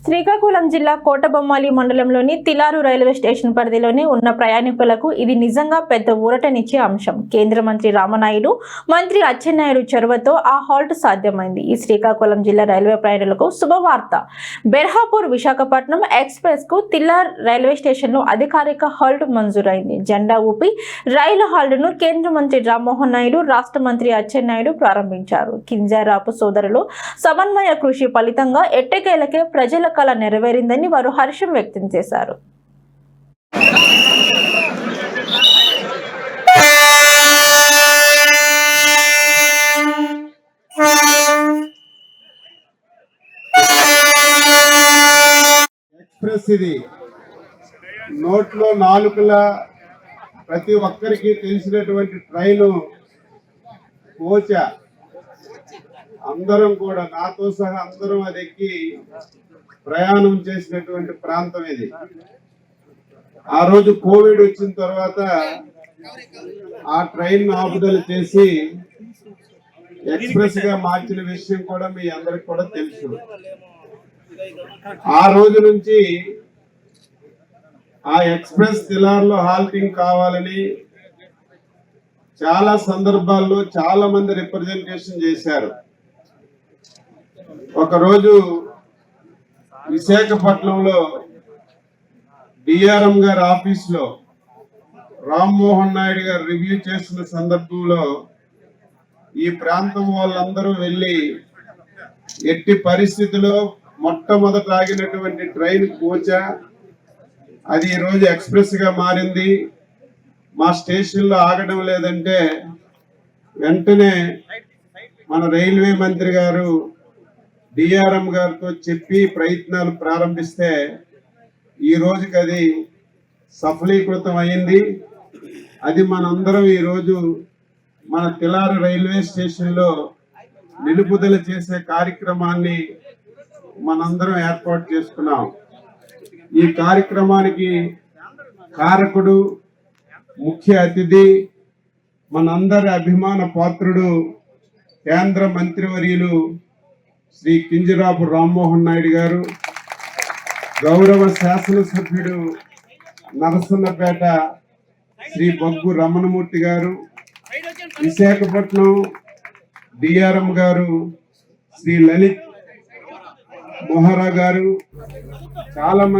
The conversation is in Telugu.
శ్రీకాకుళం జిల్లా కోటబొమ్మాలి మండలంలోని తిలారు రైల్వే స్టేషన్ పరిధిలోనే ఉన్న ప్రయాణికులకు ఇది నిజంగా పెద్ద ఊరటనిచ్చే అంశం. కేంద్ర మంత్రి రామనాయుడు, మంత్రి అచ్చెన్నాయుడు చొరవతో ఆ హాల్ట్ సాధ్యమైంది. ఈ శ్రీకాకుళం జిల్లా రైల్వే ప్రయాణికులకు శుభవార్త. బెర్హాపూర్ విశాఖపట్నం ఎక్స్ప్రెస్ కు తిలార్ రైల్వే స్టేషన్ లో అధికారిక హాల్ట్ మంజూరైంది. జెండా ఊపి రైలు హాల్ట్ను కేంద్ర మంత్రి రామ్మోహన్ నాయుడు, రాష్ట్ర మంత్రి అచ్చెన్నాయుడు ప్రారంభించారు. కింజరాపు సోదరులు సమన్వయ కృషి ఫలితంగా ఎట్టకేలకే ప్రజల కళ నెరవేరిందని వారు హర్షం వ్యక్తం చేశారు. ఎక్స్ప్రెస్ ఇది నోట్లో నాలుకల ప్రతి ఒక్కరికి తెలిసినటువంటి ట్రైను కోచ. అందరం కూడా నాతో సహా అందరం అది ఎక్కి ప్రయాణం చేసినటువంటి ప్రాంతం ఇది. ఆ రోజు కోవిడ్ వచ్చిన తర్వాత ఆ ట్రైన్ ఆపుదల చేసి ఎక్స్ప్రెస్ గా మార్చిన విషయం కూడా మీ అందరికి కూడా తెలుసు. ఆ రోజు నుంచి ఆ ఎక్స్ప్రెస్ తిలార్లో హాల్టింగ్ కావాలని చాలా సందర్భాల్లో చాలా మంది రిప్రజెంటేషన్ చేశారు. ఒకరోజు విశాఖపట్నంలో డిఆర్ఎం గారి ఆఫీస్లో రామ్మోహన్ నాయుడు గారు రివ్యూ చేసిన సందర్భంలో ఈ ప్రాంతం వాళ్ళందరూ వెళ్ళి ఎట్టి పరిస్థితిలో మొట్టమొదట ఆగినటువంటి ట్రైన్ కోచ అది ఈరోజు ఎక్స్ప్రెస్ గా మారింది, మా స్టేషన్లో ఆగడం లేదంటే వెంటనే మన రైల్వే మంత్రి గారు డిఆర్ఎం గారితో చెప్పి ప్రయత్నాలు ప్రారంభిస్తే ఈ రోజుకి అది సఫలీకృతం అయింది. అది మనందరం ఈరోజు మన తిలారు రైల్వే స్టేషన్లో నిలుపుదల చేసే కార్యక్రమాన్ని మనందరం ఏర్పాటు చేసుకున్నాం. ఈ కార్యక్రమానికి కారకుడు, ముఖ్య అతిథి, మనందరి అభిమాన పాత్రుడు కేంద్ర మంత్రివర్యులు శ్రీ కింజరాపు రామ్మోహన్ నాయుడు గారు, గౌరవ శాసనసభ్యుడు నరసన్నపేట శ్రీ బొగ్గు రమణమూర్తి గారు, విశాఖపట్నం డిఆర్ఎం గారు శ్రీ లలిత్ మొహరా గారు, చాలా మంది